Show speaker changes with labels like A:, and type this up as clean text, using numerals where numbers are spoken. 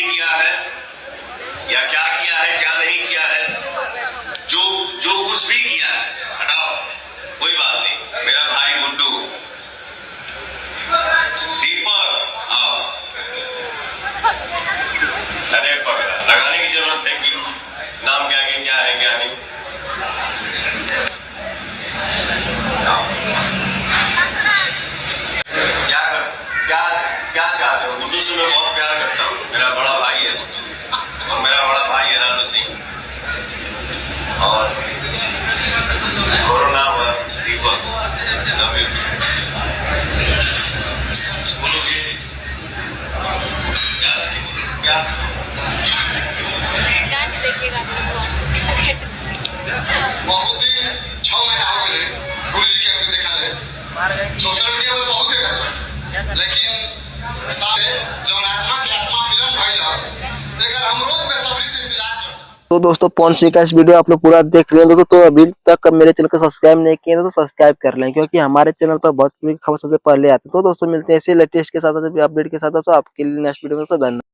A: नहीं किया है या क्या किया है क्या नहीं किया है, जो जो कुछ भी किया है हटाओ, कोई बात नहीं। मेरा भाई गुड्डू, दीपक आओ। अरे लगाने की जरूरत है कि नाम क्या है क्या नहीं। क्या चाहते हो? गुड्डू से मैं बहुत प्यार करता हूँ, मेरा बड़ा भाई है गुड्डू, और मेरा बड़ा भाई है रानू सिंह, और कोरोना दीपक नवीन। बोलोगे क्या
B: डांस देखिएगा
C: बहुत ही 6 महीना हो गए गुरु जी के हमने देखा है, सोशल मीडिया पर बहुत देखा था, लेकिन सारे जौन आत्मा के आत्मा मिलन भइल लेकिन हम रोज बेसब्री से इंतजार करते।
D: तो दोस्तों पॉन्सी का इस वीडियो आप लोग पूरा देख रहे हैं दोस्तों, तो अभी तक मेरे चैनल को सब्सक्राइब नहीं किए तो सब्सक्राइब कर लें, क्योंकि हमारे चैनल पर बहुत खबर सबसे पहले आती है। तो दोस्तों मिलते हैं ऐसे लेटेस्ट के साथ अपडेट के साथ, तो आपके लिए नेक्स्ट वीडियो में धन्यवाद।